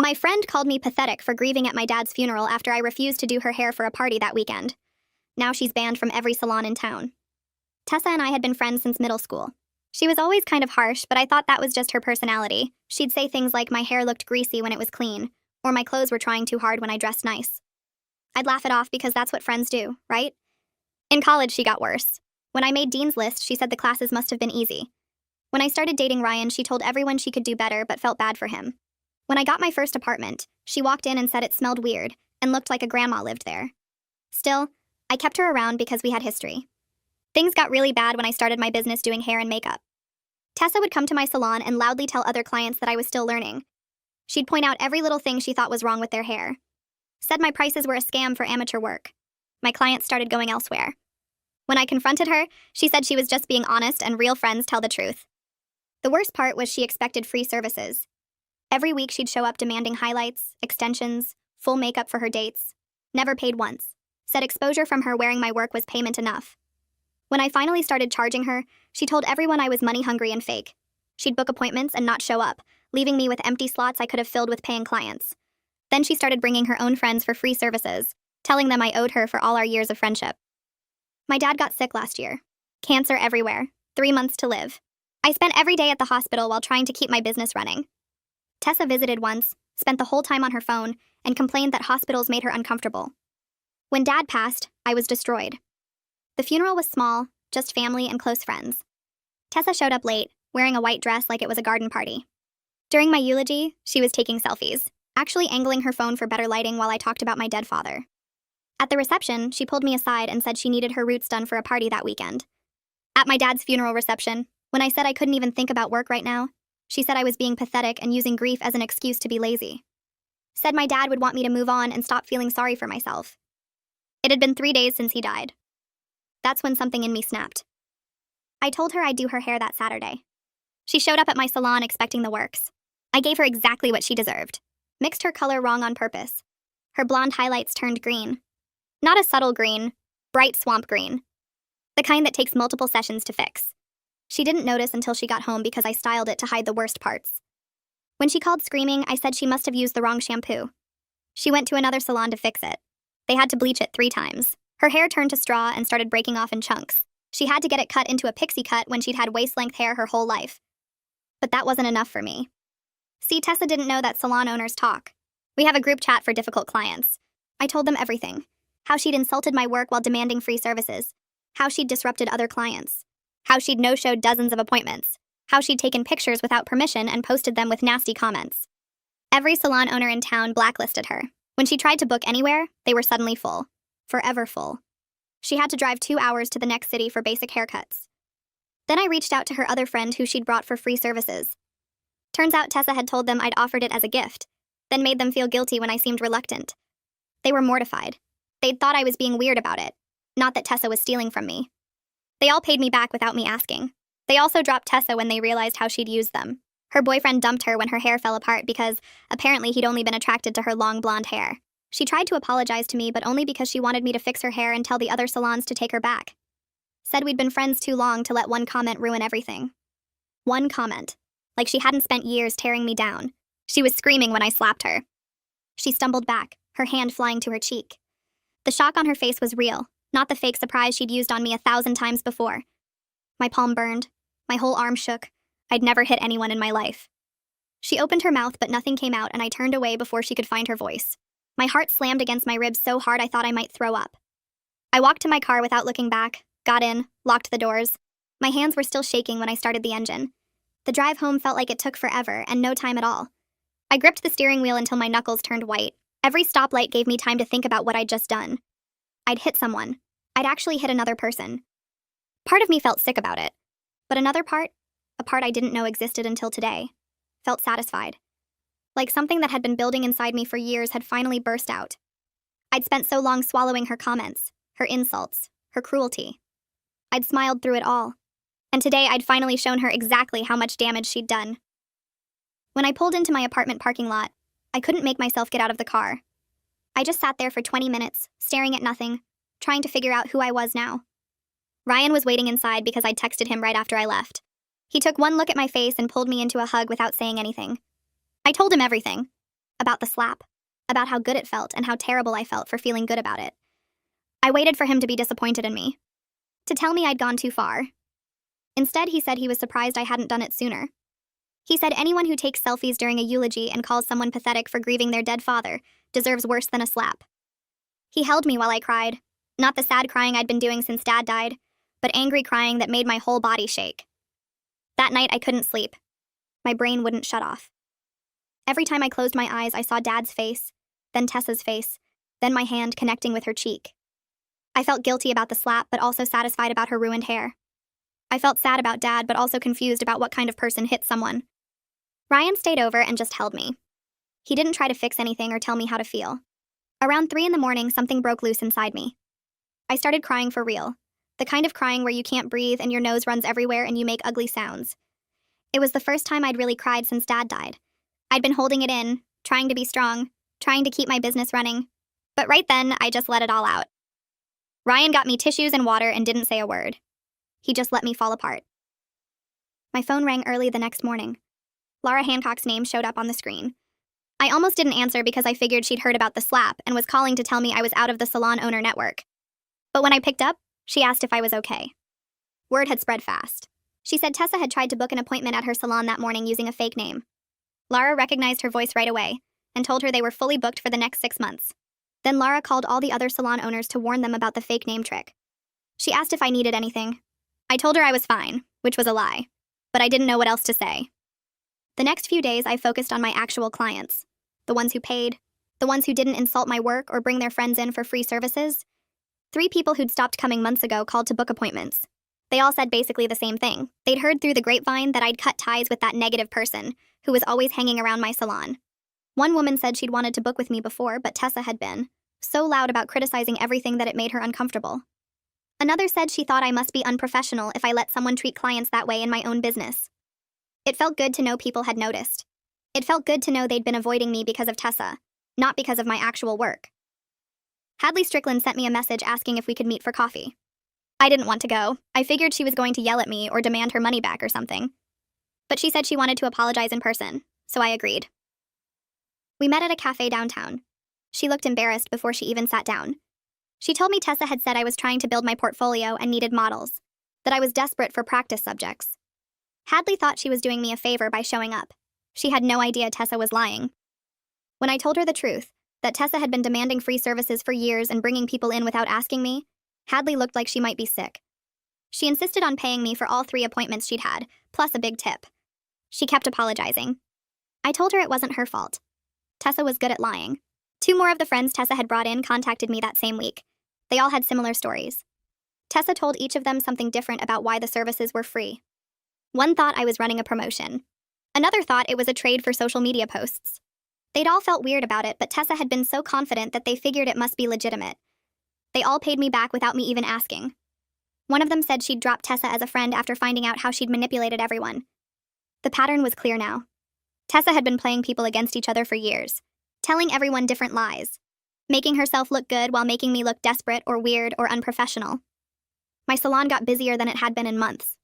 My friend called me pathetic for grieving at my dad's funeral after I refused to do her hair for a party that weekend. Now she's banned from every salon in town. Tessa and I had been friends since middle school. She was always kind of harsh, but I thought that was just her personality. She'd say things like my hair looked greasy when it was clean, or my clothes were trying too hard when I dressed nice. I'd laugh it off because that's what friends do, right? In college, she got worse. When I made Dean's List, she said the classes must have been easy. When I started dating Ryan, she told everyone she could do better but felt bad for him. When I got my first apartment, she walked in and said it smelled weird and looked like a grandma lived there. Still, I kept her around because we had history. Things got really bad when I started my business doing hair and makeup. Tessa would come to my salon and loudly tell other clients that I was still learning. She'd point out every little thing she thought was wrong with their hair. Said my prices were a scam for amateur work. My clients started going elsewhere. When I confronted her, she said she was just being honest and real friends tell the truth. The worst part was she expected free services. Every week she'd show up demanding highlights, extensions, full makeup for her dates. Never paid once. Said exposure from her wearing my work was payment enough. When I finally started charging her, she told everyone I was money hungry and fake. She'd book appointments and not show up, leaving me with empty slots I could have filled with paying clients. Then she started bringing her own friends for free services, telling them I owed her for all our years of friendship. My dad got sick last year. Cancer everywhere. 3 months to live. I spent every day at the hospital while trying to keep my business running. Tessa visited once, spent the whole time on her phone, and complained that hospitals made her uncomfortable. When Dad passed, I was destroyed. The funeral was small, just family and close friends. Tessa showed up late, wearing a white dress like it was a garden party. During my eulogy, she was taking selfies, actually angling her phone for better lighting while I talked about my dead father. At the reception, she pulled me aside and said she needed her roots done for a party that weekend. At my dad's funeral reception, when I said I couldn't even think about work right now, she said I was being pathetic and using grief as an excuse to be lazy. Said my dad would want me to move on and stop feeling sorry for myself. It had been 3 days since he died. That's when something in me snapped. I told her I'd do her hair that Saturday. She showed up at my salon expecting the works. I gave her exactly what she deserved. Mixed her color wrong on purpose. Her blonde highlights turned green. Not a subtle green, bright swamp green. The kind that takes multiple sessions to fix. She didn't notice until she got home because I styled it to hide the worst parts. When she called screaming, I said she must have used the wrong shampoo. She went to another salon to fix it. They had to bleach it 3 times. Her hair turned to straw and started breaking off in chunks. She had to get it cut into a pixie cut when she'd had waist-length hair her whole life. But that wasn't enough for me. See, Tessa didn't know that salon owners talk. We have a group chat for difficult clients. I told them everything. How she'd insulted my work while demanding free services. How she'd disrupted other clients. How she'd no-showed dozens of appointments. How she'd taken pictures without permission and posted them with nasty comments. Every salon owner in town blacklisted her. When she tried to book anywhere, they were suddenly full. Forever full. She had to drive 2 hours to the next city for basic haircuts. Then I reached out to her other friend who she'd brought for free services. Turns out Tessa had told them I'd offered it as a gift, then made them feel guilty when I seemed reluctant. They were mortified. They'd thought I was being weird about it, not that Tessa was stealing from me. They all paid me back without me asking. They also dropped Tessa when they realized how she'd used them. Her boyfriend dumped her when her hair fell apart because apparently he'd only been attracted to her long blonde hair. She tried to apologize to me, but only because she wanted me to fix her hair and tell the other salons to take her back. Said we'd been friends too long to let one comment ruin everything. One comment. Like she hadn't spent years tearing me down. She was screaming when I slapped her. She stumbled back, her hand flying to her cheek. The shock on her face was real, not the fake surprise she'd used on me 1,000 times before. My palm burned. My whole arm shook. I'd never hit anyone in my life. She opened her mouth, but nothing came out, and I turned away before she could find her voice. My heart slammed against my ribs so hard I thought I might throw up. I walked to my car without looking back, got in, locked the doors. My hands were still shaking when I started the engine. The drive home felt like it took forever and no time at all. I gripped the steering wheel until my knuckles turned white. Every stoplight gave me time to think about what I'd just done. I'd hit someone. I'd actually hit another person. Part of me felt sick about it. But another part, a part I didn't know existed until today, felt satisfied. Like something that had been building inside me for years had finally burst out. I'd spent so long swallowing her comments, her insults, her cruelty. I'd smiled through it all. And today I'd finally shown her exactly how much damage she'd done. When I pulled into my apartment parking lot, I couldn't make myself get out of the car. I just sat there for 20 minutes, staring at nothing, trying to figure out who I was now. Ryan was waiting inside because I'd texted him right after I left. He took one look at my face and pulled me into a hug without saying anything. I told him everything. about the slap, about how good it felt and how terrible I felt for feeling good about it. I waited for him to be disappointed in me, to tell me I'd gone too far. Instead, he said he was surprised I hadn't done it sooner. He said anyone who takes selfies during a eulogy and calls someone pathetic for grieving their dead father deserves worse than a slap. He held me while I cried, not the sad crying I'd been doing since Dad died, but angry crying that made my whole body shake. That night, I couldn't sleep. My brain wouldn't shut off. Every time I closed my eyes, I saw Dad's face, then Tessa's face, then my hand connecting with her cheek. I felt guilty about the slap, but also satisfied about her ruined hair. I felt sad about Dad, but also confused about what kind of person hits someone. Ryan stayed over and just held me. He didn't try to fix anything or tell me how to feel. Around 3 a.m, something broke loose inside me. I started crying for real. The kind of crying where you can't breathe and your nose runs everywhere and you make ugly sounds. It was the first time I'd really cried since Dad died. I'd been holding it in, trying to be strong, trying to keep my business running. But right then, I just let it all out. Ryan got me tissues and water and didn't say a word. He just let me fall apart. My phone rang early the next morning. Laura Hancock's name showed up on the screen. I almost didn't answer because I figured she'd heard about the slap and was calling to tell me I was out of the salon owner network. But when I picked up, she asked if I was okay. Word had spread fast. She said Tessa had tried to book an appointment at her salon that morning using a fake name. Laura recognized her voice right away and told her they were fully booked for the next 6 months. Then Laura called all the other salon owners to warn them about the fake name trick. She asked if I needed anything. I told her I was fine, which was a lie, but I didn't know what else to say. The next few days, I focused on my actual clients, the ones who paid, the ones who didn't insult my work or bring their friends in for free services. 3 people who'd stopped coming months ago called to book appointments. They all said basically the same thing. They'd heard through the grapevine that I'd cut ties with that negative person who was always hanging around my salon. One woman said she'd wanted to book with me before, but Tessa had been so loud about criticizing everything that it made her uncomfortable. Another said she thought I must be unprofessional if I let someone treat clients that way in my own business. It felt good to know people had noticed. It felt good to know they'd been avoiding me because of Tessa, not because of my actual work. Hadley Strickland sent me a message asking if we could meet for coffee. I didn't want to go. I figured she was going to yell at me or demand her money back or something. But she said she wanted to apologize in person, so I agreed. We met at a cafe downtown. She looked embarrassed before she even sat down. She told me Tessa had said I was trying to build my portfolio and needed models, that I was desperate for practice subjects. Hadley thought she was doing me a favor by showing up. She had no idea Tessa was lying. When I told her the truth, that Tessa had been demanding free services for years and bringing people in without asking me, Hadley looked like she might be sick. She insisted on paying me for all 3 appointments she'd had, plus a big tip. She kept apologizing. I told her it wasn't her fault. Tessa was good at lying. 2 more of the friends Tessa had brought in contacted me that same week. They all had similar stories. Tessa told each of them something different about why the services were free. One thought I was running a promotion. Another thought it was a trade for social media posts. They'd all felt weird about it, but Tessa had been so confident that they figured it must be legitimate. They all paid me back without me even asking. One of them said she'd dropped Tessa as a friend after finding out how she'd manipulated everyone. The pattern was clear now. Tessa had been playing people against each other for years, telling everyone different lies, making herself look good while making me look desperate or weird or unprofessional. My salon got busier than it had been in months.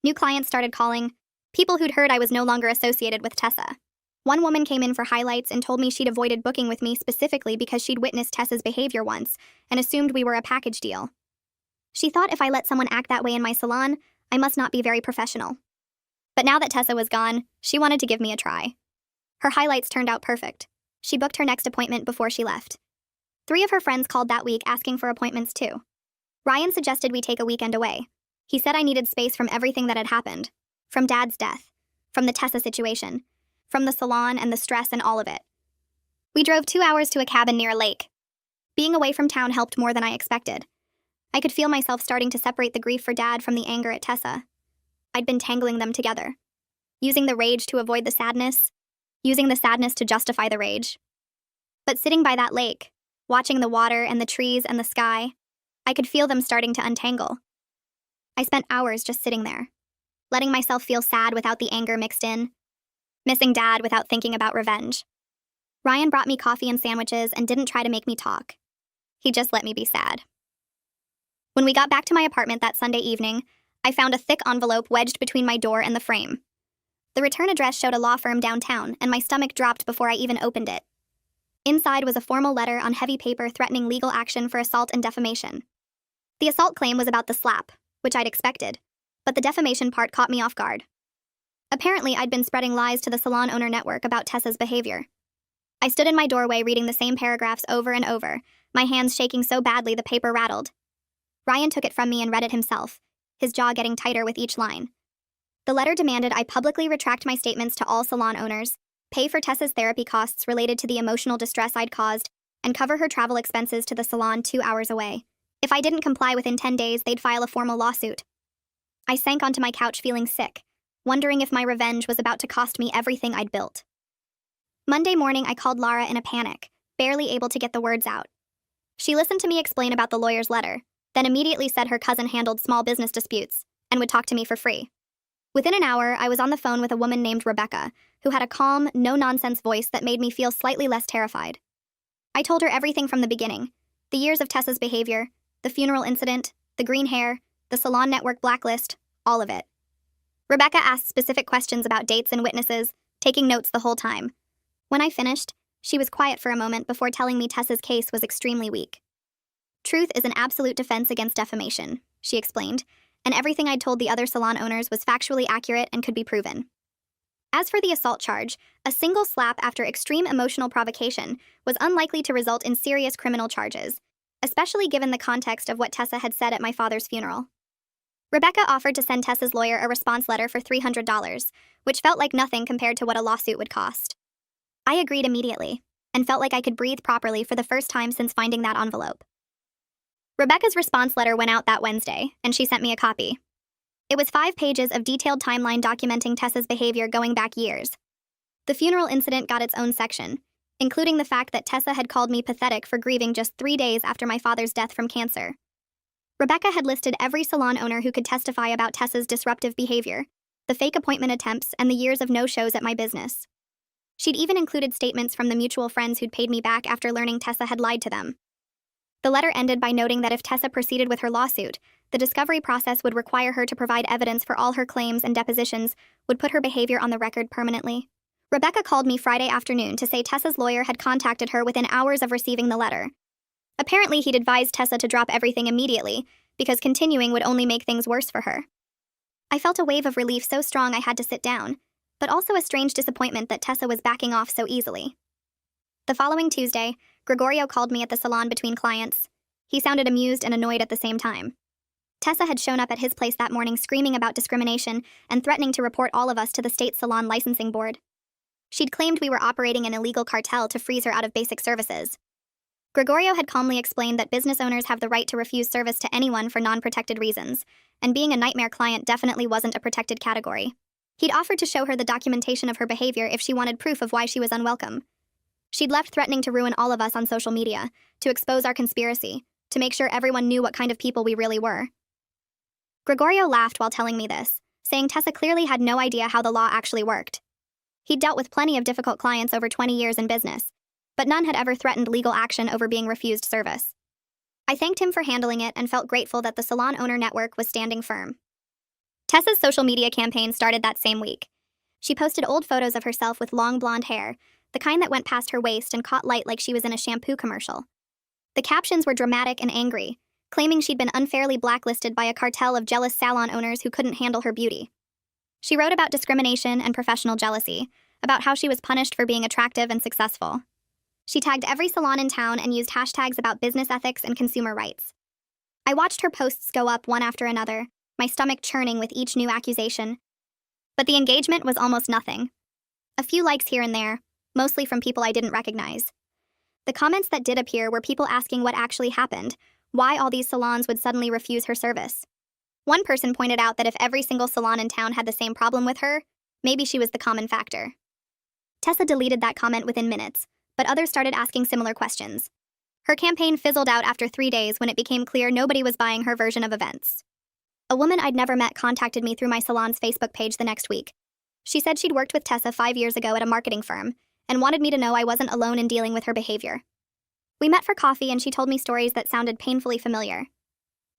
New clients started calling, people who'd heard I was no longer associated with Tessa. One woman came in for highlights and told me she'd avoided booking with me specifically because she'd witnessed Tessa's behavior once and assumed we were a package deal. She thought if I let someone act that way in my salon, I must not be very professional. But now that Tessa was gone, she wanted to give me a try. Her highlights turned out perfect. She booked her next appointment before she left. 3 of her friends called that week asking for appointments too. Ryan suggested we take a weekend away. He said I needed space from everything that had happened. From Dad's death. From the Tessa situation. From the salon and the stress and all of it. We drove 2 hours to a cabin near a lake. Being away from town helped more than I expected. I could feel myself starting to separate the grief for Dad from the anger at Tessa. I'd been tangling them together. Using the rage to avoid the sadness. Using the sadness to justify the rage. But sitting by that lake, watching the water and the trees and the sky, I could feel them starting to untangle. I spent hours just sitting there, letting myself feel sad without the anger mixed in, missing Dad without thinking about revenge. Ryan brought me coffee and sandwiches and didn't try to make me talk. He just let me be sad. When we got back to my apartment that Sunday evening, I found a thick envelope wedged between my door and the frame. The return address showed a law firm downtown, and my stomach dropped before I even opened it. Inside was a formal letter on heavy paper threatening legal action for assault and defamation. The assault claim was about the slap, which I'd expected, but the defamation part caught me off guard. Apparently, I'd been spreading lies to the salon owner network about Tessa's behavior. I stood in my doorway reading the same paragraphs over and over, my hands shaking so badly the paper rattled. Ryan took it from me and read it himself, his jaw getting tighter with each line. The letter demanded I publicly retract my statements to all salon owners, pay for Tessa's therapy costs related to the emotional distress I'd caused, and cover her travel expenses to the salon 2 hours away. If I didn't comply within 10 days, they'd file a formal lawsuit. I sank onto my couch feeling sick, wondering if my revenge was about to cost me everything I'd built. Monday morning, I called Lara in a panic, barely able to get the words out. She listened to me explain about the lawyer's letter, then immediately said her cousin handled small business disputes and would talk to me for free. Within an hour, I was on the phone with a woman named Rebecca, who had a calm, no-nonsense voice that made me feel slightly less terrified. I told her everything from the beginning: the years of Tessa's behavior, the funeral incident, the green hair, the salon network blacklist, all of it. Rebecca asked specific questions about dates and witnesses, taking notes the whole time. When I finished, she was quiet for a moment before telling me Tessa's case was extremely weak. Truth is an absolute defense against defamation, she explained, and everything I'd told the other salon owners was factually accurate and could be proven. As for the assault charge, a single slap after extreme emotional provocation was unlikely to result in serious criminal charges, especially given the context of what Tessa had said at my father's funeral. Rebecca offered to send Tessa's lawyer a response letter for $300, which felt like nothing compared to what a lawsuit would cost. I agreed immediately, and felt like I could breathe properly for the first time since finding that envelope. Rebecca's response letter went out that Wednesday, and she sent me a copy. It was 5 pages of detailed timeline documenting Tessa's behavior going back years. The funeral incident got its own section, including the fact that Tessa had called me pathetic for grieving just 3 days after my father's death from cancer. Rebecca had listed every salon owner who could testify about Tessa's disruptive behavior, the fake appointment attempts, and the years of no-shows at my business. She'd even included statements from the mutual friends who'd paid me back after learning Tessa had lied to them. The letter ended by noting that if Tessa proceeded with her lawsuit, the discovery process would require her to provide evidence for all her claims, and depositions would put her behavior on the record permanently. Rebecca called me Friday afternoon to say Tessa's lawyer had contacted her within hours of receiving the letter. Apparently, he'd advised Tessa to drop everything immediately, because continuing would only make things worse for her. I felt a wave of relief so strong I had to sit down, but also a strange disappointment that Tessa was backing off so easily. The following Tuesday, Gregorio called me at the salon between clients. He sounded amused and annoyed at the same time. Tessa had shown up at his place that morning screaming about discrimination and threatening to report all of us to the state salon licensing board. She'd claimed we were operating an illegal cartel to freeze her out of basic services. Gregorio had calmly explained that business owners have the right to refuse service to anyone for non-protected reasons, and being a nightmare client definitely wasn't a protected category. He'd offered to show her the documentation of her behavior if she wanted proof of why she was unwelcome. She'd left threatening to ruin all of us on social media, to expose our conspiracy, to make sure everyone knew what kind of people we really were. Gregorio laughed while telling me this, saying Tessa clearly had no idea how the law actually worked. He'd dealt with plenty of difficult clients over 20 years in business, but none had ever threatened legal action over being refused service. I thanked him for handling it and felt grateful that the salon owner network was standing firm. Tessa's social media campaign started that same week. She posted old photos of herself with long blonde hair, the kind that went past her waist and caught light like she was in a shampoo commercial. The captions were dramatic and angry, claiming she'd been unfairly blacklisted by a cartel of jealous salon owners who couldn't handle her beauty. She wrote about discrimination and professional jealousy, about how she was punished for being attractive and successful. She tagged every salon in town and used hashtags about business ethics and consumer rights. I watched her posts go up one after another, my stomach churning with each new accusation. But the engagement was almost nothing. A few likes here and there, mostly from people I didn't recognize. The comments that did appear were people asking what actually happened, why all these salons would suddenly refuse her service. One person pointed out that if every single salon in town had the same problem with her, maybe she was the common factor. Tessa deleted that comment within minutes, but others started asking similar questions. Her campaign fizzled out after 3 days when it became clear nobody was buying her version of events. A woman I'd never met contacted me through my salon's Facebook page the next week. She said she'd worked with Tessa 5 years ago at a marketing firm, and wanted me to know I wasn't alone in dealing with her behavior. We met for coffee and she told me stories that sounded painfully familiar.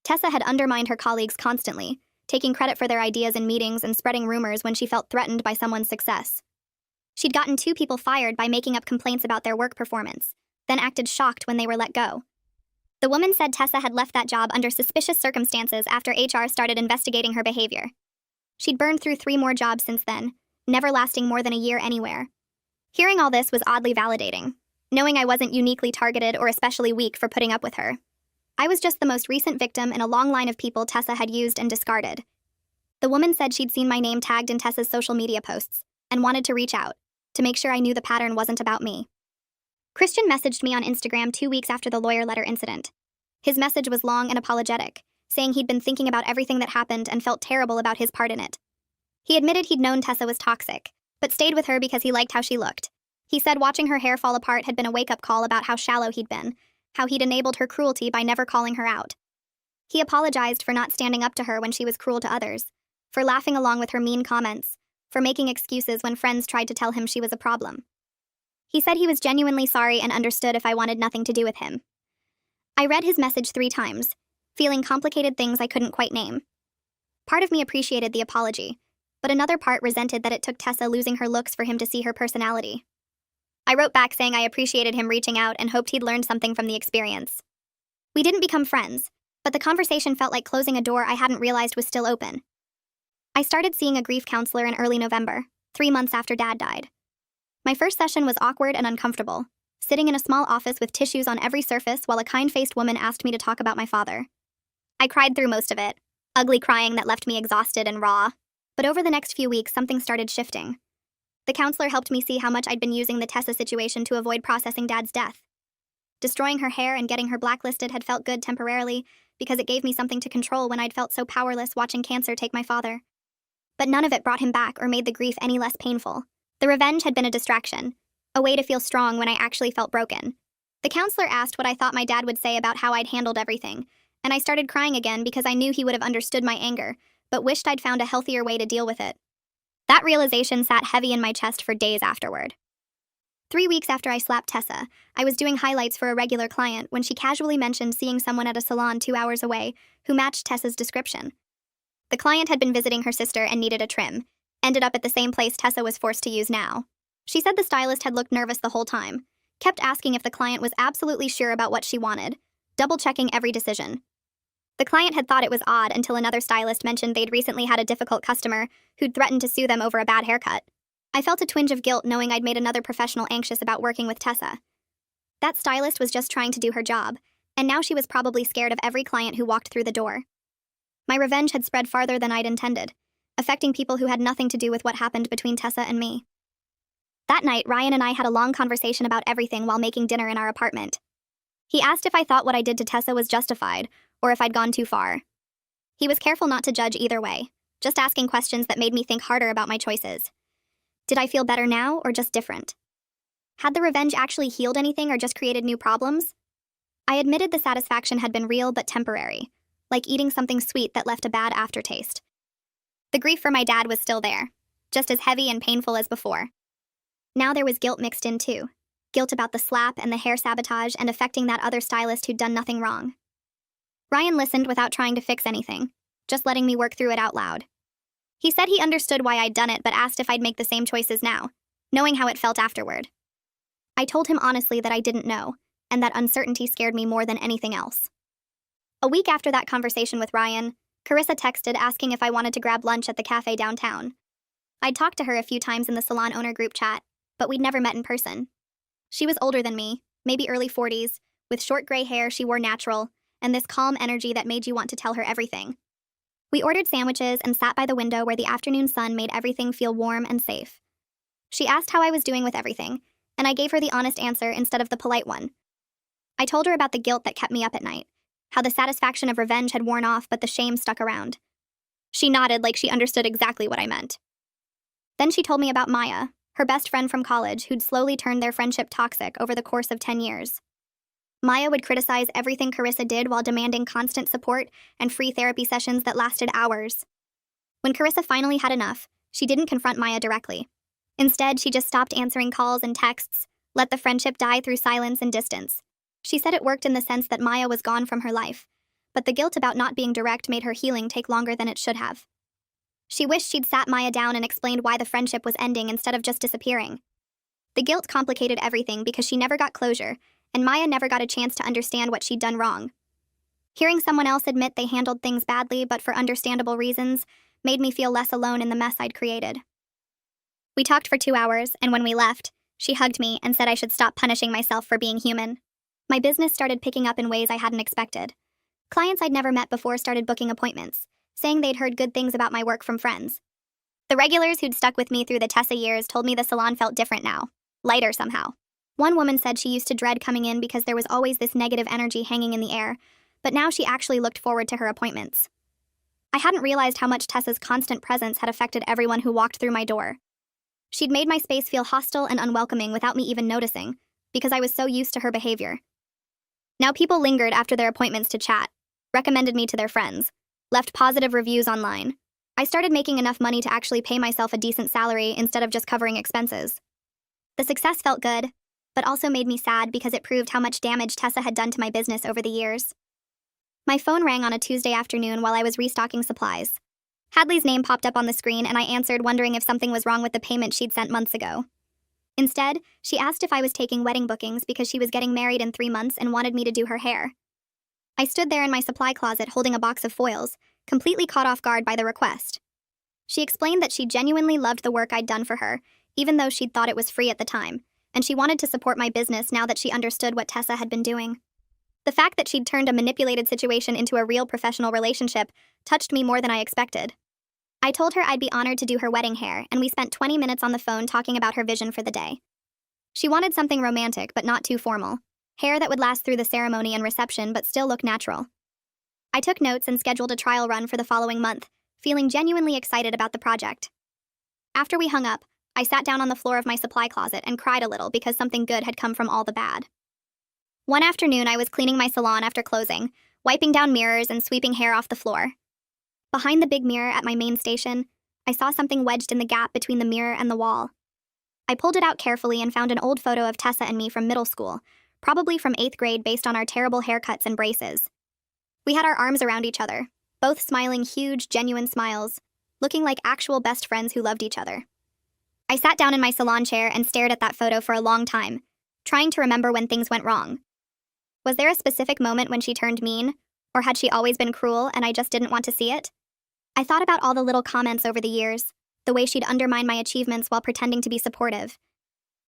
Tessa had undermined her colleagues constantly, taking credit for their ideas in meetings and spreading rumors when she felt threatened by someone's success. She'd gotten 2 people fired by making up complaints about their work performance, then acted shocked when they were let go. The woman said Tessa had left that job under suspicious circumstances after HR started investigating her behavior. She'd burned through 3 more jobs since then, never lasting more than a year anywhere. Hearing all this was oddly validating, knowing I wasn't uniquely targeted or especially weak for putting up with her. I was just the most recent victim in a long line of people Tessa had used and discarded. The woman said she'd seen my name tagged in Tessa's social media posts and wanted to reach out, to make sure I knew the pattern wasn't about me. Christian messaged me on Instagram 2 weeks after the lawyer letter incident. His message was long and apologetic, saying he'd been thinking about everything that happened and felt terrible about his part in it. He admitted he'd known Tessa was toxic, but stayed with her because he liked how she looked. He said watching her hair fall apart had been a wake-up call about how shallow he'd been, how he'd enabled her cruelty by never calling her out. He apologized for not standing up to her when she was cruel to others, for laughing along with her mean comments, for making excuses when friends tried to tell him she was a problem. He said he was genuinely sorry and understood if I wanted nothing to do with him. I read his message 3 times, feeling complicated things I couldn't quite name. Part of me appreciated the apology, but another part resented that it took Tessa losing her looks for him to see her personality. I wrote back saying I appreciated him reaching out and hoped he'd learned something from the experience. We didn't become friends, but the conversation felt like closing a door I hadn't realized was still open. I started seeing a grief counselor in early November, 3 months after Dad died. My first session was awkward and uncomfortable, sitting in a small office with tissues on every surface while a kind-faced woman asked me to talk about my father. I cried through most of it, ugly crying that left me exhausted and raw. But over the next few weeks, something started shifting. The counselor helped me see how much I'd been using the Tessa situation to avoid processing Dad's death. Destroying her hair and getting her blacklisted had felt good temporarily because it gave me something to control when I'd felt so powerless watching cancer take my father. But none of it brought him back or made the grief any less painful. The revenge had been a distraction, a way to feel strong when I actually felt broken. The counselor asked what I thought my dad would say about how I'd handled everything, and I started crying again because I knew he would have understood my anger, but wished I'd found a healthier way to deal with it. That realization sat heavy in my chest for days afterward. 3 weeks after I slapped Tessa, I was doing highlights for a regular client when she casually mentioned seeing someone at a salon 2 hours away who matched Tessa's description. The client had been visiting her sister and needed a trim, ended up at the same place Tessa was forced to use now. She said the stylist had looked nervous the whole time, kept asking if the client was absolutely sure about what she wanted, double-checking every decision. The client had thought it was odd until another stylist mentioned they'd recently had a difficult customer who'd threatened to sue them over a bad haircut. I felt a twinge of guilt knowing I'd made another professional anxious about working with Tessa. That stylist was just trying to do her job, and now she was probably scared of every client who walked through the door. My revenge had spread farther than I'd intended, affecting people who had nothing to do with what happened between Tessa and me. That night, Ryan and I had a long conversation about everything while making dinner in our apartment. He asked if I thought what I did to Tessa was justified, or if I'd gone too far. He was careful not to judge either way, just asking questions that made me think harder about my choices. Did I feel better now, or just different? Had the revenge actually healed anything or just created new problems? I admitted the satisfaction had been real but temporary, like eating something sweet that left a bad aftertaste. The grief for my dad was still there, just as heavy and painful as before. Now there was guilt mixed in too. Guilt about the slap and the hair sabotage and affecting that other stylist who'd done nothing wrong. Ryan listened without trying to fix anything, just letting me work through it out loud. He said he understood why I'd done it but asked if I'd make the same choices now, knowing how it felt afterward. I told him honestly that I didn't know, and that uncertainty scared me more than anything else. A week after that conversation with Ryan, Carissa texted asking if I wanted to grab lunch at the cafe downtown. I'd talked to her a few times in the salon owner group chat, but we'd never met in person. She was older than me, maybe early 40s, with short gray hair she wore natural, and this calm energy that made you want to tell her everything. We ordered sandwiches and sat by the window where the afternoon sun made everything feel warm and safe. She asked how I was doing with everything, and I gave her the honest answer instead of the polite one. I told her about the guilt that kept me up at night, how the satisfaction of revenge had worn off but the shame stuck around. She nodded like she understood exactly what I meant. Then she told me about Maya, her best friend from college who'd slowly turned their friendship toxic over the course of 10 years. Maya would criticize everything Carissa did while demanding constant support and free therapy sessions that lasted hours. When Carissa finally had enough, she didn't confront Maya directly. Instead, she just stopped answering calls and texts, let the friendship die through silence and distance. She said it worked in the sense that Maya was gone from her life, but the guilt about not being direct made her healing take longer than it should have. She wished she'd sat Maya down and explained why the friendship was ending instead of just disappearing. The guilt complicated everything because she never got closure, and Maya never got a chance to understand what she'd done wrong. Hearing someone else admit they handled things badly but for understandable reasons made me feel less alone in the mess I'd created. We talked for 2 hours, and when we left, she hugged me and said I should stop punishing myself for being human. My business started picking up in ways I hadn't expected. Clients I'd never met before started booking appointments, saying they'd heard good things about my work from friends. The regulars who'd stuck with me through the Tessa years told me the salon felt different now, lighter somehow. One woman said she used to dread coming in because there was always this negative energy hanging in the air, but now she actually looked forward to her appointments. I hadn't realized how much Tessa's constant presence had affected everyone who walked through my door. She'd made my space feel hostile and unwelcoming without me even noticing, because I was so used to her behavior. Now people lingered after their appointments to chat, recommended me to their friends, left positive reviews online. I started making enough money to actually pay myself a decent salary instead of just covering expenses. The success felt good, but also made me sad because it proved how much damage Tessa had done to my business over the years. My phone rang on a Tuesday afternoon while I was restocking supplies. Hadley's name popped up on the screen and I answered, wondering if something was wrong with the payment she'd sent months ago. Instead, she asked if I was taking wedding bookings because she was getting married in 3 months and wanted me to do her hair. I stood there in my supply closet holding a box of foils, completely caught off guard by the request. She explained that she genuinely loved the work I'd done for her, even though she'd thought it was free at the time, and she wanted to support my business now that she understood what Tessa had been doing. The fact that she'd turned a manipulated situation into a real professional relationship touched me more than I expected. I told her I'd be honored to do her wedding hair, and we spent 20 minutes on the phone talking about her vision for the day. She wanted something romantic but not too formal, hair that would last through the ceremony and reception but still look natural. I took notes and scheduled a trial run for the following month, feeling genuinely excited about the project. After we hung up, I sat down on the floor of my supply closet and cried a little because something good had come from all the bad. One afternoon, I was cleaning my salon after closing, wiping down mirrors and sweeping hair off the floor. Behind the big mirror at my main station, I saw something wedged in the gap between the mirror and the wall. I pulled it out carefully and found an old photo of Tessa and me from middle school, probably from 8th grade based on our terrible haircuts and braces. We had our arms around each other, both smiling huge, genuine smiles, looking like actual best friends who loved each other. I sat down in my salon chair and stared at that photo for a long time, trying to remember when things went wrong. Was there a specific moment when she turned mean, or had she always been cruel and I just didn't want to see it? I thought about all the little comments over the years, the way she'd undermine my achievements while pretending to be supportive.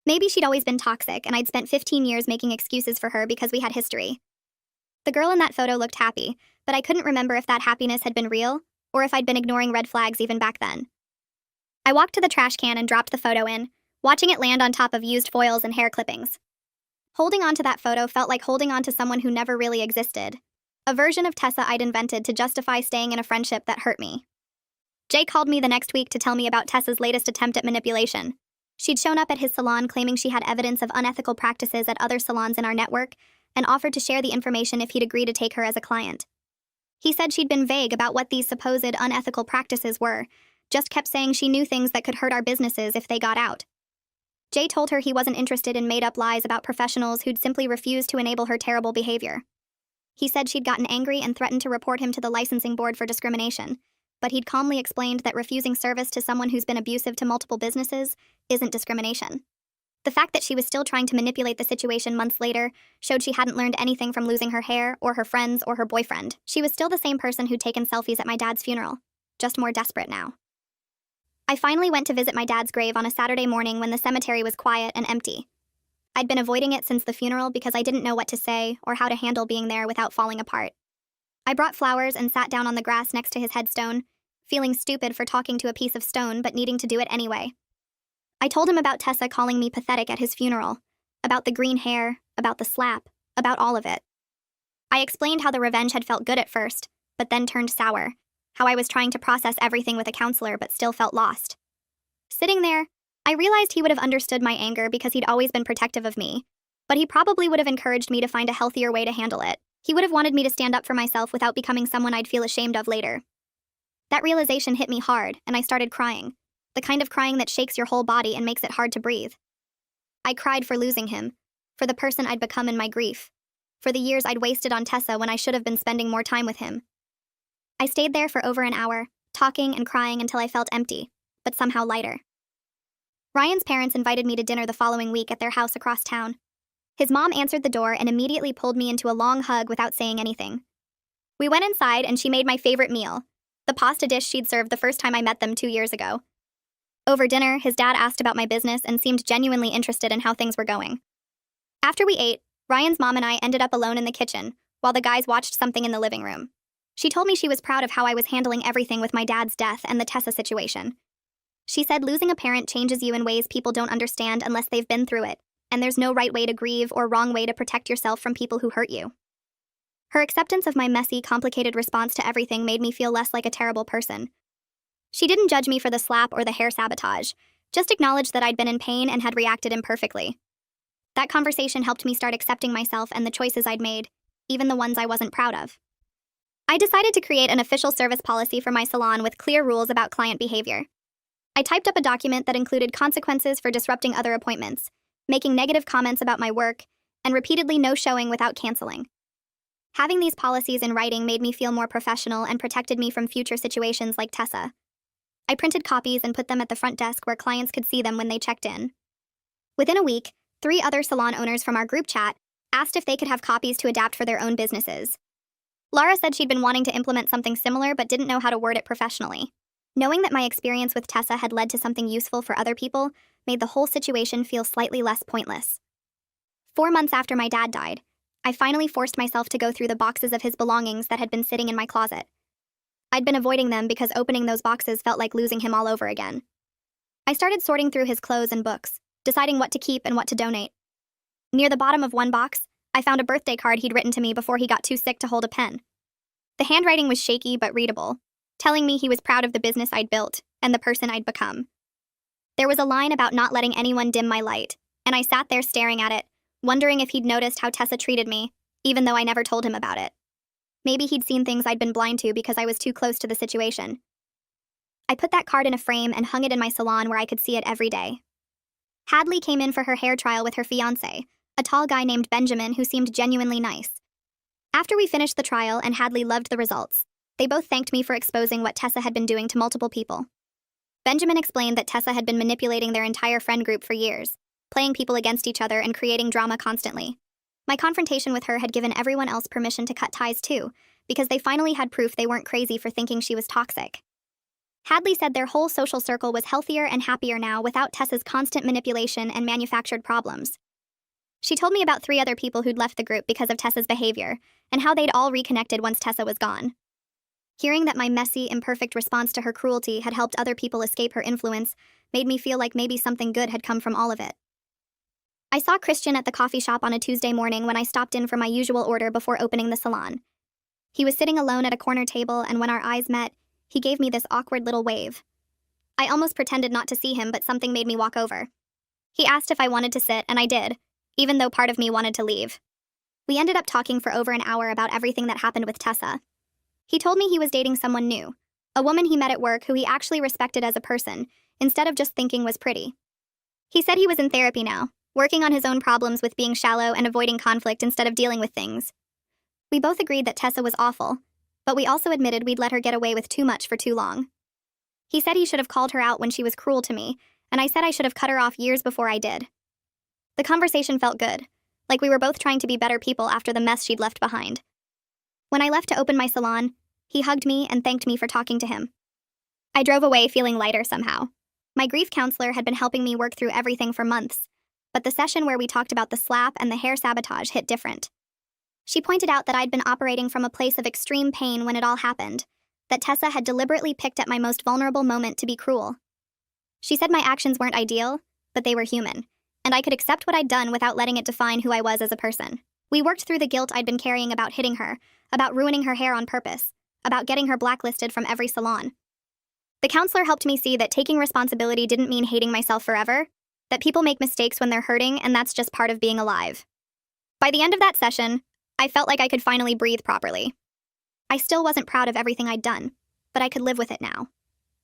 Maybe she'd always been toxic and I'd spent 15 years making excuses for her because we had history. The girl in that photo looked happy, but I couldn't remember if that happiness had been real, or if I'd been ignoring red flags even back then. I walked to the trash can and dropped the photo in, watching it land on top of used foils and hair clippings. Holding on to that photo felt like holding on to someone who never really existed, a version of Tessa I'd invented to justify staying in a friendship that hurt me. Jay called me the next week to tell me about Tessa's latest attempt at manipulation. She'd shown up at his salon claiming she had evidence of unethical practices at other salons in our network and offered to share the information if he'd agree to take her as a client. He said she'd been vague about what these supposed unethical practices were, just kept saying she knew things that could hurt our businesses if they got out. Jay told her he wasn't interested in made-up lies about professionals who'd simply refused to enable her terrible behavior. He said she'd gotten angry and threatened to report him to the licensing board for discrimination, but he'd calmly explained that refusing service to someone who's been abusive to multiple businesses isn't discrimination. The fact that she was still trying to manipulate the situation months later showed she hadn't learned anything from losing her hair, or her friends, or her boyfriend. She was still the same person who'd taken selfies at my dad's funeral, just more desperate now. I finally went to visit my dad's grave on a Saturday morning when the cemetery was quiet and empty. I'd been avoiding it since the funeral because I didn't know what to say or how to handle being there without falling apart. I brought flowers and sat down on the grass next to his headstone, feeling stupid for talking to a piece of stone but needing to do it anyway. I told him about Tessa calling me pathetic at his funeral, about the green hair, about the slap, about all of it. I explained how the revenge had felt good at first, but then turned sour, how I was trying to process everything with a counselor but still felt lost. Sitting there, I realized he would have understood my anger because he'd always been protective of me, but he probably would have encouraged me to find a healthier way to handle it. He would have wanted me to stand up for myself without becoming someone I'd feel ashamed of later. That realization hit me hard, and I started crying, the kind of crying that shakes your whole body and makes it hard to breathe. I cried for losing him, for the person I'd become in my grief, for the years I'd wasted on Tessa when I should have been spending more time with him. I stayed there for over an hour, talking and crying until I felt empty, but somehow lighter. Ryan's parents invited me to dinner the following week at their house across town. His mom answered the door and immediately pulled me into a long hug without saying anything. We went inside and she made my favorite meal, the pasta dish she'd served the first time I met them 2 years ago. Over dinner, his dad asked about my business and seemed genuinely interested in how things were going. After we ate, Ryan's mom and I ended up alone in the kitchen, while the guys watched something in the living room. She told me she was proud of how I was handling everything with my dad's death and the Tessa situation. She said losing a parent changes you in ways people don't understand unless they've been through it, and there's no right way to grieve or wrong way to protect yourself from people who hurt you. Her acceptance of my messy, complicated response to everything made me feel less like a terrible person. She didn't judge me for the slap or the hair sabotage, just acknowledged that I'd been in pain and had reacted imperfectly. That conversation helped me start accepting myself and the choices I'd made, even the ones I wasn't proud of. I decided to create an official service policy for my salon with clear rules about client behavior. I typed up a document that included consequences for disrupting other appointments, making negative comments about my work, and repeatedly no showing without canceling. Having these policies in writing made me feel more professional and protected me from future situations like Tessa. I printed copies and put them at the front desk where clients could see them when they checked in. Within a week, 3 other salon owners from our group chat asked if they could have copies to adapt for their own businesses. Laura said she'd been wanting to implement something similar but didn't know how to word it professionally. Knowing that my experience with Tessa had led to something useful for other people made the whole situation feel slightly less pointless. 4 months after my dad died, I finally forced myself to go through the boxes of his belongings that had been sitting in my closet. I'd been avoiding them because opening those boxes felt like losing him all over again. I started sorting through his clothes and books, deciding what to keep and what to donate. Near the bottom of one box, I found a birthday card he'd written to me before he got too sick to hold a pen. The handwriting was shaky but readable, telling me he was proud of the business I'd built and the person I'd become. There was a line about not letting anyone dim my light, and I sat there staring at it, wondering if he'd noticed how Tessa treated me, even though I never told him about it. Maybe he'd seen things I'd been blind to because I was too close to the situation. I put that card in a frame and hung it in my salon where I could see it every day. Hadley came in for her hair trial with her fiancé, a tall guy named Benjamin who seemed genuinely nice. After we finished the trial and Hadley loved the results, they both thanked me for exposing what Tessa had been doing to multiple people. Benjamin explained that Tessa had been manipulating their entire friend group for years, playing people against each other and creating drama constantly. My confrontation with her had given everyone else permission to cut ties too, because they finally had proof they weren't crazy for thinking she was toxic. Hadley said their whole social circle was healthier and happier now without Tessa's constant manipulation and manufactured problems. She told me about 3 other people who'd left the group because of Tessa's behavior, and how they'd all reconnected once Tessa was gone. Hearing that my messy, imperfect response to her cruelty had helped other people escape her influence made me feel like maybe something good had come from all of it. I saw Christian at the coffee shop on a Tuesday morning when I stopped in for my usual order before opening the salon. He was sitting alone at a corner table, and when our eyes met, he gave me this awkward little wave. I almost pretended not to see him, but something made me walk over. He asked if I wanted to sit, and I did, even though part of me wanted to leave. We ended up talking for over an hour about everything that happened with Tessa. He told me he was dating someone new, a woman he met at work who he actually respected as a person, instead of just thinking was pretty. He said he was in therapy now, working on his own problems with being shallow and avoiding conflict instead of dealing with things. We both agreed that Tessa was awful, but we also admitted we'd let her get away with too much for too long. He said he should have called her out when she was cruel to me, and I said I should have cut her off years before I did. The conversation felt good, like we were both trying to be better people after the mess she'd left behind. When I left to open my salon, he hugged me and thanked me for talking to him. I drove away feeling lighter somehow. My grief counselor had been helping me work through everything for months, but the session where we talked about the slap and the hair sabotage hit different. She pointed out that I'd been operating from a place of extreme pain when it all happened, that Tessa had deliberately picked at my most vulnerable moment to be cruel. She said my actions weren't ideal, but they were human, and I could accept what I'd done without letting it define who I was as a person. We worked through the guilt I'd been carrying about hitting her, about ruining her hair on purpose, about getting her blacklisted from every salon. The counselor helped me see that taking responsibility didn't mean hating myself forever, that people make mistakes when they're hurting, and that's just part of being alive. By the end of that session, I felt like I could finally breathe properly. I still wasn't proud of everything I'd done, but I could live with it now.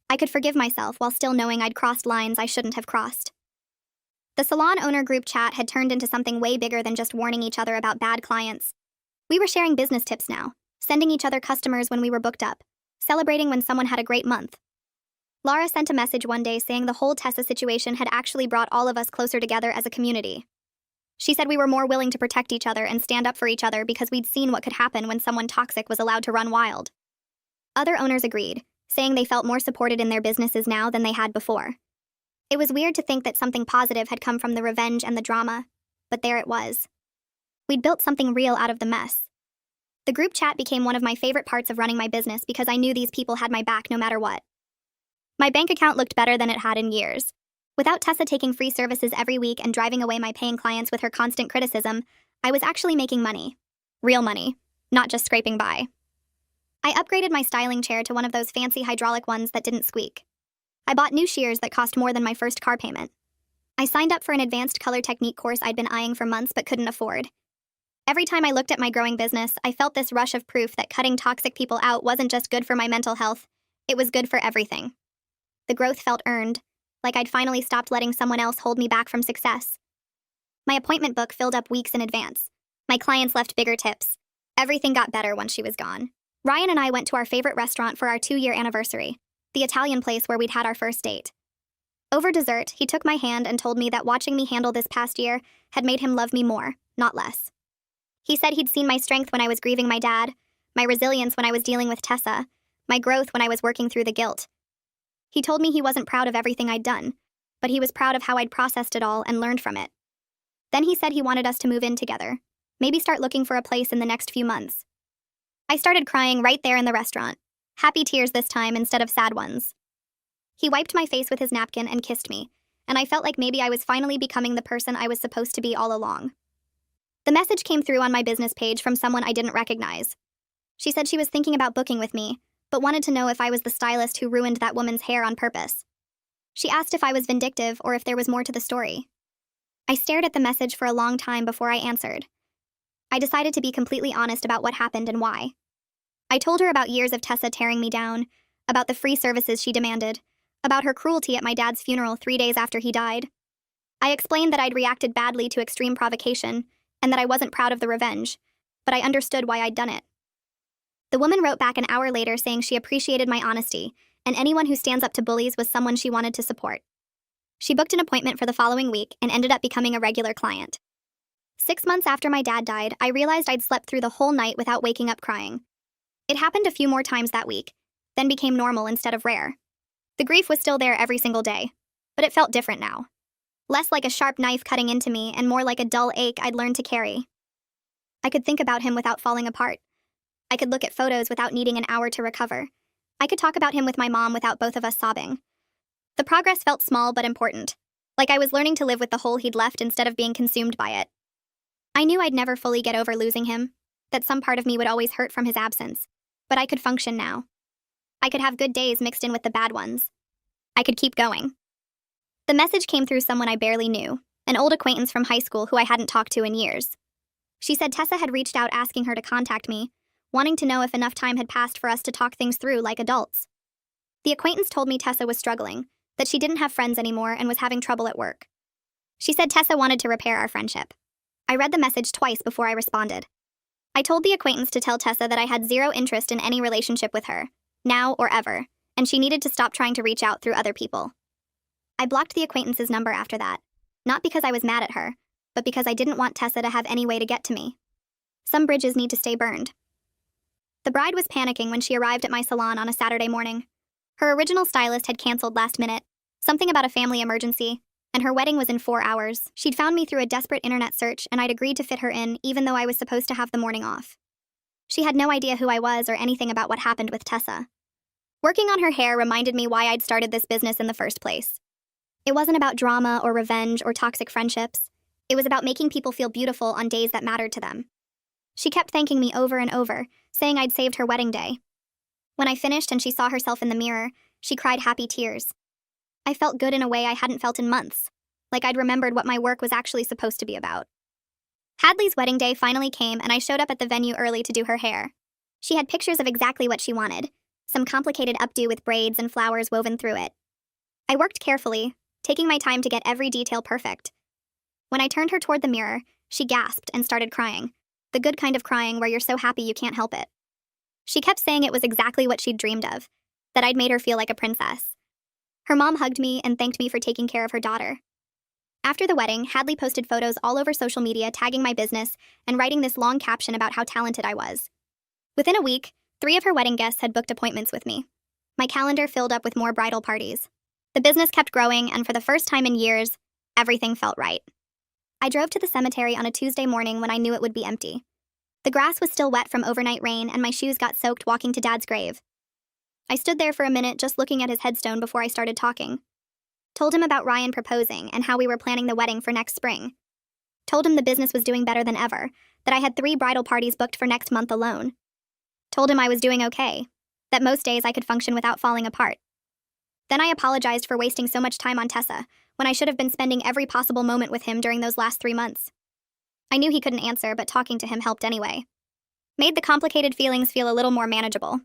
I could forgive myself while still knowing I'd crossed lines I shouldn't have crossed. The salon owner group chat had turned into something way bigger than just warning each other about bad clients. We were sharing business tips now, sending each other customers when we were booked up, celebrating when someone had a great month. Laura sent a message one day saying the whole Tessa situation had actually brought all of us closer together as a community. She said we were more willing to protect each other and stand up for each other because we'd seen what could happen when someone toxic was allowed to run wild. Other owners agreed, saying they felt more supported in their businesses now than they had before. It was weird to think that something positive had come from the revenge and the drama, but there it was. We'd built something real out of the mess. The group chat became one of my favorite parts of running my business because I knew these people had my back no matter what. My bank account looked better than it had in years. Without Tessa taking free services every week and driving away my paying clients with her constant criticism, I was actually making money. Real money, not just scraping by. I upgraded my styling chair to one of those fancy hydraulic ones that didn't squeak. I bought new shears that cost more than my first car payment. I signed up for an advanced color technique course I'd been eyeing for months but couldn't afford. Every time I looked at my growing business, I felt this rush of proof that cutting toxic people out wasn't just good for my mental health, it was good for everything. The growth felt earned, like I'd finally stopped letting someone else hold me back from success. My appointment book filled up weeks in advance. My clients left bigger tips. Everything got better once she was gone. Ryan and I went to our favorite restaurant for our 2-year anniversary, the Italian place where we'd had our first date. Over dessert, he took my hand and told me that watching me handle this past year had made him love me more, not less. He said he'd seen my strength when I was grieving my dad, my resilience when I was dealing with Tessa, my growth when I was working through the guilt. He told me he wasn't proud of everything I'd done, but he was proud of how I'd processed it all and learned from it. Then he said he wanted us to move in together, maybe start looking for a place in the next few months. I started crying right there in the restaurant, happy tears this time instead of sad ones. He wiped my face with his napkin and kissed me, and I felt like maybe I was finally becoming the person I was supposed to be all along. The message came through on my business page from someone I didn't recognize. She said she was thinking about booking with me, but wanted to know if I was the stylist who ruined that woman's hair on purpose. She asked if I was vindictive or if there was more to the story. I stared at the message for a long time before I answered. I decided to be completely honest about what happened and why. I told her about years of Tessa tearing me down, about the free services she demanded, about her cruelty at my dad's funeral 3 days after he died. I explained that I'd reacted badly to extreme provocation, and that I wasn't proud of the revenge, but I understood why I'd done it. The woman wrote back an hour later saying she appreciated my honesty, and anyone who stands up to bullies was someone she wanted to support. She booked an appointment for the following week and ended up becoming a regular client. 6 months after my dad died, I realized I'd slept through the whole night without waking up crying. It happened a few more times that week, then became normal instead of rare. The grief was still there every single day, but it felt different now. Less like a sharp knife cutting into me and more like a dull ache I'd learned to carry. I could think about him without falling apart. I could look at photos without needing an hour to recover. I could talk about him with my mom without both of us sobbing. The progress felt small but important, like I was learning to live with the hole he'd left instead of being consumed by it. I knew I'd never fully get over losing him, that some part of me would always hurt from his absence, but I could function now. I could have good days mixed in with the bad ones. I could keep going. The message came through someone I barely knew, an old acquaintance from high school who I hadn't talked to in years. She said Tessa had reached out asking her to contact me, wanting to know if enough time had passed for us to talk things through like adults. The acquaintance told me Tessa was struggling, that she didn't have friends anymore and was having trouble at work. She said Tessa wanted to repair our friendship. I read the message twice before I responded. I told the acquaintance to tell Tessa that I had zero interest in any relationship with her, now or ever, and she needed to stop trying to reach out through other people. I blocked the acquaintance's number after that, not because I was mad at her, but because I didn't want Tessa to have any way to get to me. Some bridges need to stay burned. The bride was panicking when she arrived at my salon on a Saturday morning. Her original stylist had canceled last minute, something about a family emergency, and her wedding was in 4 hours. She'd found me through a desperate internet search, and I'd agreed to fit her in even though I was supposed to have the morning off. She had no idea who I was or anything about what happened with Tessa. Working on her hair reminded me why I'd started this business in the first place. It wasn't about drama or revenge or toxic friendships. It was about making people feel beautiful on days that mattered to them. She kept thanking me over and over, saying I'd saved her wedding day. When I finished and she saw herself in the mirror, she cried happy tears. I felt good in a way I hadn't felt in months, like I'd remembered what my work was actually supposed to be about. Hadley's wedding day finally came and I showed up at the venue early to do her hair. She had pictures of exactly what she wanted, some complicated updo with braids and flowers woven through it. I worked carefully, taking my time to get every detail perfect. When I turned her toward the mirror, she gasped and started crying, the good kind of crying where you're so happy you can't help it. She kept saying it was exactly what she'd dreamed of, that I'd made her feel like a princess. Her mom hugged me and thanked me for taking care of her daughter. After the wedding, Hadley posted photos all over social media tagging my business and writing this long caption about how talented I was. Within a week, 3 of her wedding guests had booked appointments with me. My calendar filled up with more bridal parties. The business kept growing, and for the first time in years, everything felt right. I drove to the cemetery on a Tuesday morning when I knew it would be empty. The grass was still wet from overnight rain, and my shoes got soaked walking to Dad's grave. I stood there for a minute just looking at his headstone before I started talking. Told him about Ryan proposing and how we were planning the wedding for next spring. Told him the business was doing better than ever, that I had 3 bridal parties booked for next month alone. Told him I was doing okay, that most days I could function without falling apart. Then I apologized for wasting so much time on Tessa, when I should have been spending every possible moment with him during those last 3 months. I knew he couldn't answer, but talking to him helped anyway. Made the complicated feelings feel a little more manageable.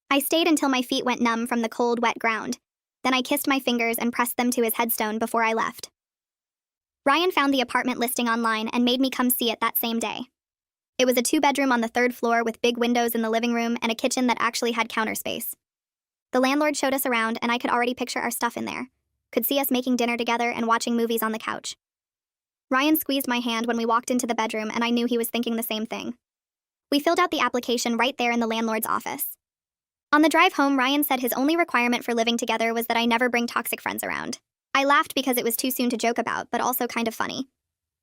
I stayed until my feet went numb from the cold, wet ground. Then I kissed my fingers and pressed them to his headstone before I left. Ryan found the apartment listing online and made me come see it that same day. It was a 2-bedroom on the 3rd floor with big windows in the living room and a kitchen that actually had counter space. The landlord showed us around, and I could already picture our stuff in there. Could see us making dinner together and watching movies on the couch. Ryan squeezed my hand when we walked into the bedroom, and I knew he was thinking the same thing. We filled out the application right there in the landlord's office. On the drive home, Ryan said his only requirement for living together was that I never bring toxic friends around. I laughed because it was too soon to joke about, but also kind of funny.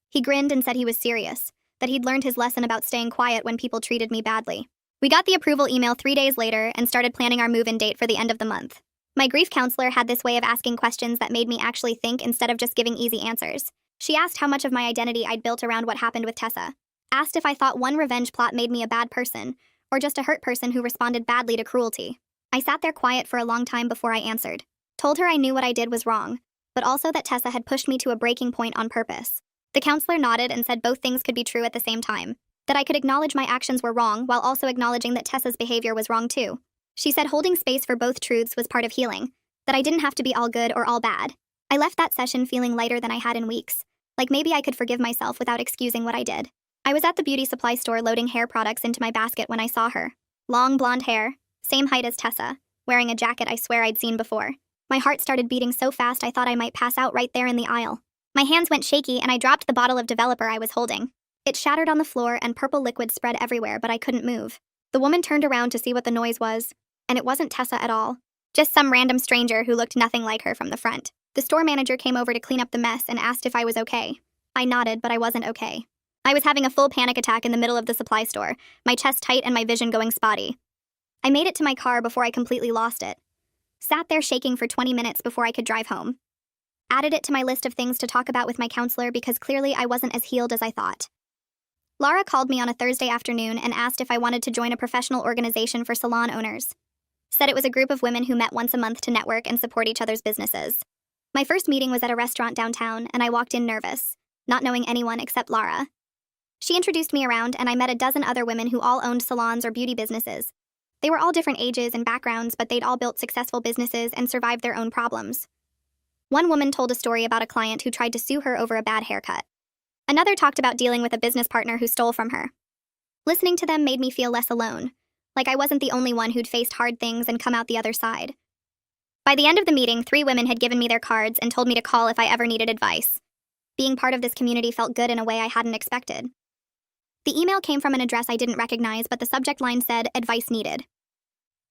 He grinned and said he was serious, that he'd learned his lesson about staying quiet when people treated me badly. We got the approval email 3 days later and started planning our move-in date for the end of the month. My grief counselor had this way of asking questions that made me actually think instead of just giving easy answers. She asked how much of my identity I'd built around what happened with Tessa. Asked if I thought one revenge plot made me a bad person, or just a hurt person who responded badly to cruelty. I sat there quiet for a long time before I answered. Told her I knew what I did was wrong, but also that Tessa had pushed me to a breaking point on purpose. The counselor nodded and said both things could be true at the same time. That I could acknowledge my actions were wrong while also acknowledging that Tessa's behavior was wrong too. She said holding space for both truths was part of healing, that I didn't have to be all good or all bad. I left that session feeling lighter than I had in weeks, like maybe I could forgive myself without excusing what I did. I was at the beauty supply store loading hair products into my basket when I saw her. Long blonde hair, same height as Tessa, wearing a jacket I swear I'd seen before. My heart started beating so fast I thought I might pass out right there in the aisle. My hands went shaky and I dropped the bottle of developer I was holding. It shattered on the floor and purple liquid spread everywhere, but I couldn't move. The woman turned around to see what the noise was, and it wasn't Tessa at all. Just some random stranger who looked nothing like her from the front. The store manager came over to clean up the mess and asked if I was okay. I nodded, but I wasn't okay. I was having a full panic attack in the middle of the supply store, my chest tight and my vision going spotty. I made it to my car before I completely lost it. Sat there shaking for 20 minutes before I could drive home. Added it to my list of things to talk about with my counselor because clearly I wasn't as healed as I thought. Laura called me on a Thursday afternoon and asked if I wanted to join a professional organization for salon owners. Said it was a group of women who met once a month to network and support each other's businesses. My first meeting was at a restaurant downtown, and I walked in nervous, not knowing anyone except Laura. She introduced me around, and I met a dozen other women who all owned salons or beauty businesses. They were all different ages and backgrounds, but they'd all built successful businesses and survived their own problems. One woman told a story about a client who tried to sue her over a bad haircut. Another talked about dealing with a business partner who stole from her. Listening to them made me feel less alone, like I wasn't the only one who'd faced hard things and come out the other side. By the end of the meeting, 3 women had given me their cards and told me to call if I ever needed advice. Being part of this community felt good in a way I hadn't expected. The email came from an address I didn't recognize, but the subject line said, "Advice needed."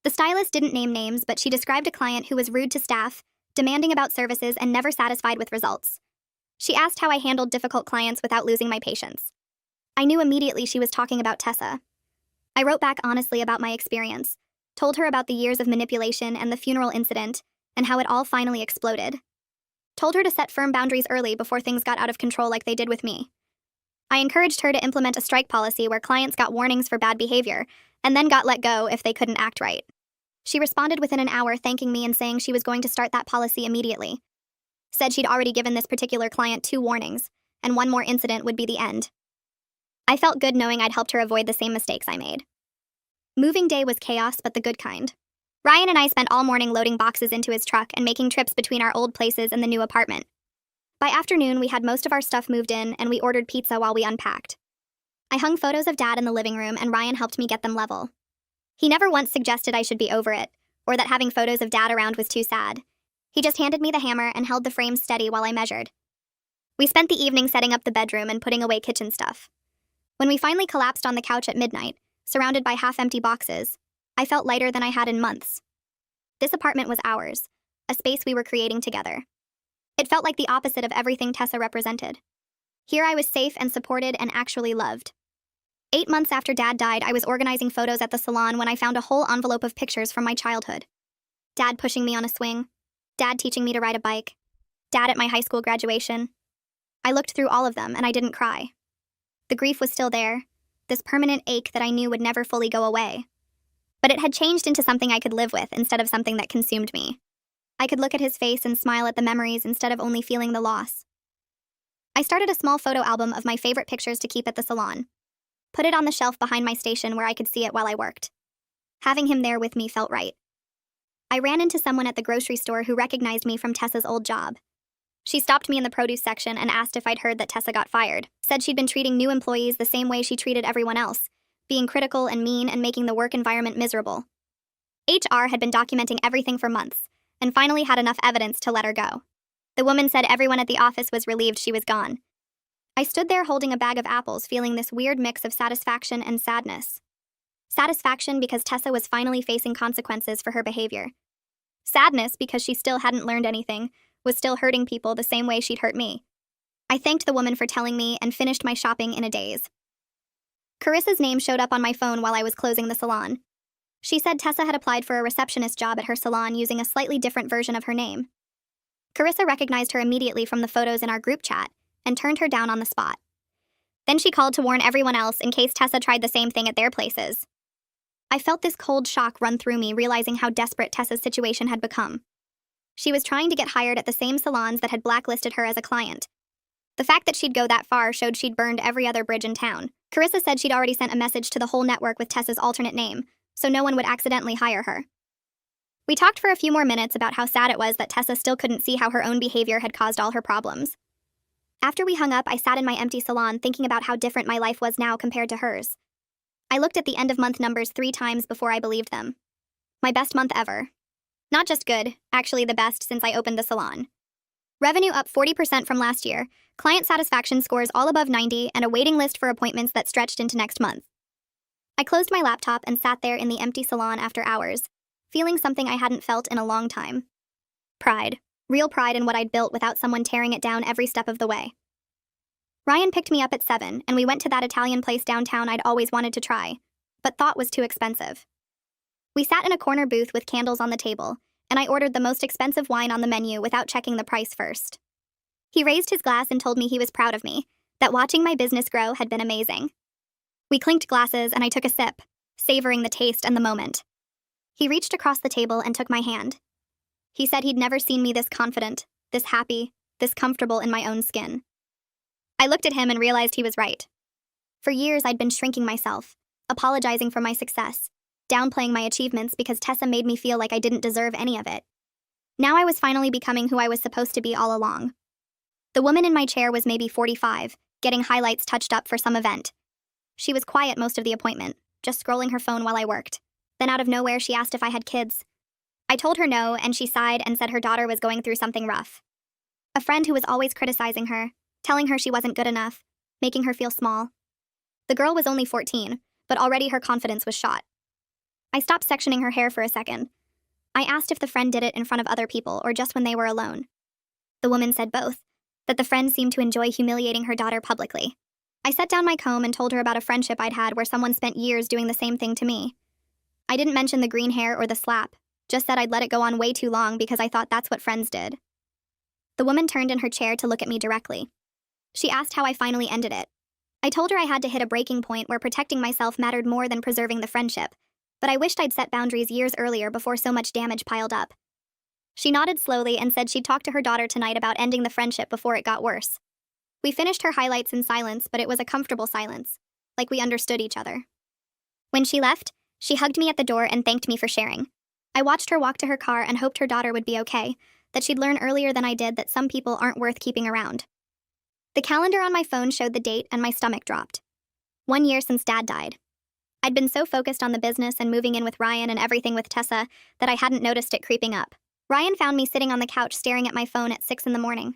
The stylist didn't name names, but she described a client who was rude to staff, demanding about services, and never satisfied with results. She asked how I handled difficult clients without losing my patience. I knew immediately she was talking about Tessa. I wrote back honestly about my experience, told her about the years of manipulation and the funeral incident, and how it all finally exploded. Told her to set firm boundaries early before things got out of control like they did with me. I encouraged her to implement a strike policy where clients got warnings for bad behavior, and then got let go if they couldn't act right. She responded within an hour thanking me and saying she was going to start that policy immediately. Said she'd already given this particular client 2 warnings, and one more incident would be the end. I felt good knowing I'd helped her avoid the same mistakes I made. Moving day was chaos, but the good kind. Ryan and I spent all morning loading boxes into his truck and making trips between our old places and the new apartment. By afternoon, we had most of our stuff moved in, and we ordered pizza while we unpacked. I hung photos of Dad in the living room, and Ryan helped me get them level. He never once suggested I should be over it, or that having photos of Dad around was too sad. He just handed me the hammer and held the frame steady while I measured. We spent the evening setting up the bedroom and putting away kitchen stuff. When we finally collapsed on the couch at midnight, surrounded by half-empty boxes, I felt lighter than I had in months. This apartment was ours, a space we were creating together. It felt like the opposite of everything Tessa represented. Here I was safe and supported and actually loved. 8 months after Dad died, I was organizing photos at the salon when I found a whole envelope of pictures from my childhood. Dad pushing me on a swing. Dad teaching me to ride a bike. Dad at my high school graduation. I looked through all of them and I didn't cry. The grief was still there, this permanent ache that I knew would never fully go away. But it had changed into something I could live with instead of something that consumed me. I could look at his face and smile at the memories instead of only feeling the loss. I started a small photo album of my favorite pictures to keep at the salon. Put it on the shelf behind my station where I could see it while I worked. Having him there with me felt right. I ran into someone at the grocery store who recognized me from Tessa's old job. She stopped me in the produce section and asked if I'd heard that Tessa got fired. Said she'd been treating new employees the same way she treated everyone else, being critical and mean and making the work environment miserable. HR had been documenting everything for months, and finally had enough evidence to let her go. The woman said everyone at the office was relieved she was gone. I stood there holding a bag of apples, feeling this weird mix of satisfaction and sadness. Satisfaction because Tessa was finally facing consequences for her behavior. Sadness because she still hadn't learned anything, was still hurting people the same way she'd hurt me. I thanked the woman for telling me and finished my shopping in a daze. Carissa's name showed up on my phone while I was closing the salon. She said Tessa had applied for a receptionist job at her salon using a slightly different version of her name. Carissa recognized her immediately from the photos in our group chat and turned her down on the spot. Then she called to warn everyone else in case Tessa tried the same thing at their places. I felt this cold shock run through me, realizing how desperate Tessa's situation had become. She was trying to get hired at the same salons that had blacklisted her as a client. The fact that she'd go that far showed she'd burned every other bridge in town. Carissa said she'd already sent a message to the whole network with Tessa's alternate name, so no one would accidentally hire her. We talked for a few more minutes about how sad it was that Tessa still couldn't see how her own behavior had caused all her problems. After we hung up, I sat in my empty salon thinking about how different my life was now compared to hers. I looked at the end-of-month numbers 3 times before I believed them. My best month ever. Not just good, actually the best since I opened the salon. Revenue up 40% from last year, client satisfaction scores all above 90, and a waiting list for appointments that stretched into next month. I closed my laptop and sat there in the empty salon after hours, feeling something I hadn't felt in a long time. Pride. Real pride in what I'd built without someone tearing it down every step of the way. Ryan picked me up at 7, and we went to that Italian place downtown I'd always wanted to try, but thought was too expensive. We sat in a corner booth with candles on the table, and I ordered the most expensive wine on the menu without checking the price first. He raised his glass and told me he was proud of me, that watching my business grow had been amazing. We clinked glasses and I took a sip, savoring the taste and the moment. He reached across the table and took my hand. He said he'd never seen me this confident, this happy, this comfortable in my own skin. I looked at him and realized he was right. For years I'd been shrinking myself, apologizing for my success, downplaying my achievements because Tessa made me feel like I didn't deserve any of it. Now I was finally becoming who I was supposed to be all along. The woman in my chair was maybe 45, getting highlights touched up for some event. She was quiet most of the appointment, just scrolling her phone while I worked. Then out of nowhere she asked if I had kids. I told her no, and she sighed and said her daughter was going through something rough. A friend who was always criticizing her, telling her she wasn't good enough, making her feel small. The girl was only 14, but already her confidence was shot. I stopped sectioning her hair for a second. I asked if the friend did it in front of other people or just when they were alone. The woman said both, that the friend seemed to enjoy humiliating her daughter publicly. I set down my comb and told her about a friendship I'd had where someone spent years doing the same thing to me. I didn't mention the green hair or the slap, just said I'd let it go on way too long because I thought that's what friends did. The woman turned in her chair to look at me directly. She asked how I finally ended it. I told her I had to hit a breaking point where protecting myself mattered more than preserving the friendship, but I wished I'd set boundaries years earlier before so much damage piled up. She nodded slowly and said she'd talk to her daughter tonight about ending the friendship before it got worse. We finished her highlights in silence, but it was a comfortable silence, like we understood each other. When she left, she hugged me at the door and thanked me for sharing. I watched her walk to her car and hoped her daughter would be okay, that she'd learn earlier than I did that some people aren't worth keeping around. The calendar on my phone showed the date and my stomach dropped. 1 year since Dad died. I'd been so focused on the business and moving in with Ryan and everything with Tessa that I hadn't noticed it creeping up. Ryan found me sitting on the couch staring at my phone at 6 in the morning.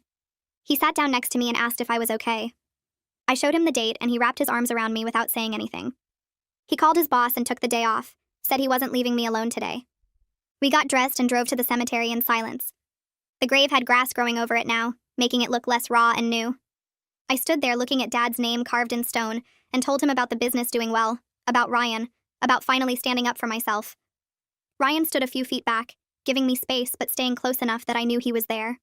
He sat down next to me and asked if I was okay. I showed him the date and he wrapped his arms around me without saying anything. He called his boss and took the day off, said he wasn't leaving me alone today. We got dressed and drove to the cemetery in silence. The grave had grass growing over it now, making it look less raw and new. I stood there looking at Dad's name carved in stone and told him about the business doing well, about Ryan, about finally standing up for myself. Ryan stood a few feet back, giving me space but staying close enough that I knew he was there.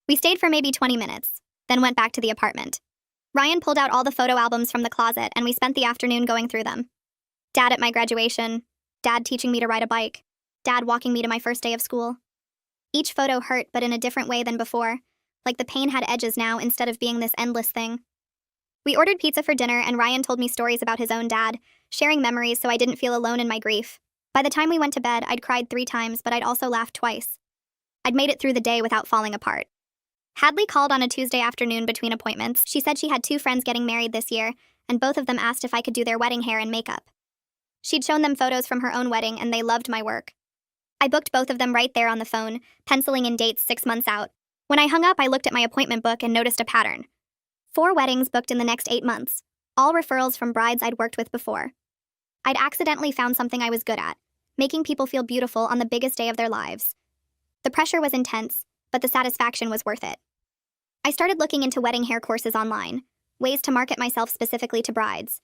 We stayed for maybe 20 minutes, then went back to the apartment. Ryan pulled out all the photo albums from the closet and we spent the afternoon going through them. Dad at my graduation, Dad teaching me to ride a bike, Dad walking me to my first day of school. Each photo hurt but in a different way than before, like the pain had edges now instead of being this endless thing. We ordered pizza for dinner and Ryan told me stories about his own dad, sharing memories so I didn't feel alone in my grief. By the time we went to bed, I'd cried 3 times, but I'd also laughed twice. I'd made it through the day without falling apart. Hadley called on a Tuesday afternoon between appointments. She said she had 2 friends getting married this year, and both of them asked if I could do their wedding hair and makeup. She'd shown them photos from her own wedding, and they loved my work. I booked both of them right there on the phone, penciling in dates 6 months out. When I hung up, I looked at my appointment book and noticed a pattern. 4 weddings booked in the next 8 months, all referrals from brides I'd worked with before. I'd accidentally found something I was good at, making people feel beautiful on the biggest day of their lives. The pressure was intense, but the satisfaction was worth it. I started looking into wedding hair courses online, ways to market myself specifically to brides.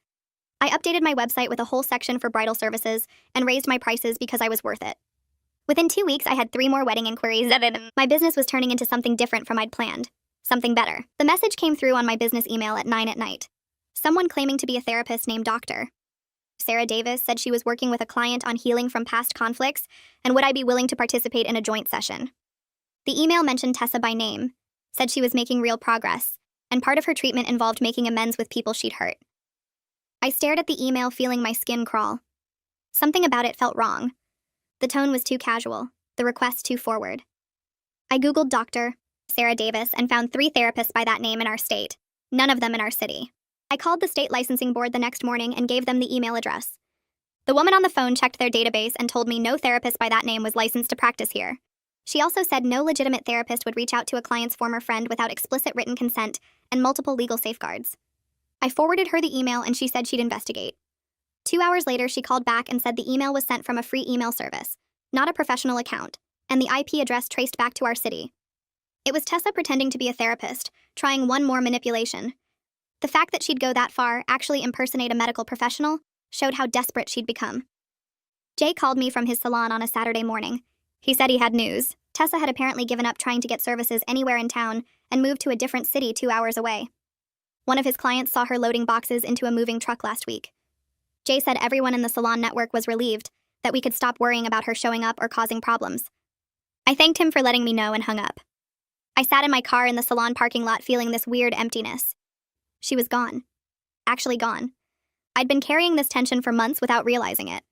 I updated my website with a whole section for bridal services and raised my prices because I was worth it. Within 2 weeks, I had 3 more wedding inquiries. My business was turning into something different from I'd planned. Something better. The message came through on my business email at 9 at night. Someone claiming to be a therapist named aftER. Sarah Davis said she was working with a client on healing from past conflicts, and would I be willing to participate in a joint session. The email mentioned Tessa by name, said she was making real progress, and part of her treatment involved making amends with people she'd hurt. I stared at the email, feeling my skin crawl. Something about it felt wrong. The tone was too casual, the request too forward. I Googled Dr. Sarah Davis and found 3 therapists by that name in our state, none of them in our city. I called the state licensing board the next morning and gave them the email address. The woman on the phone checked their database and told me no therapist by that name was licensed to practice here. She also said no legitimate therapist would reach out to a client's former friend without explicit written consent and multiple legal safeguards. I forwarded her the email and she said she'd investigate. 2 hours later, she called back and said the email was sent from a free email service, not a professional account, and the IP address traced back to our city. It was Tessa pretending to be a therapist, trying one more manipulation. The fact that she'd go that far, actually impersonate a medical professional, showed how desperate she'd become. Jay called me from his salon on a Saturday morning. He said he had news. Tessa had apparently given up trying to get services anywhere in town and moved to a different city 2 hours away. One of his clients saw her loading boxes into a moving truck last week. Jay said everyone in the salon network was relieved that we could stop worrying about her showing up or causing problems. I thanked him for letting me know and hung up. I sat in my car in the salon parking lot feeling this weird emptiness. She was gone. Actually gone. I'd been carrying this tension for months without realizing it,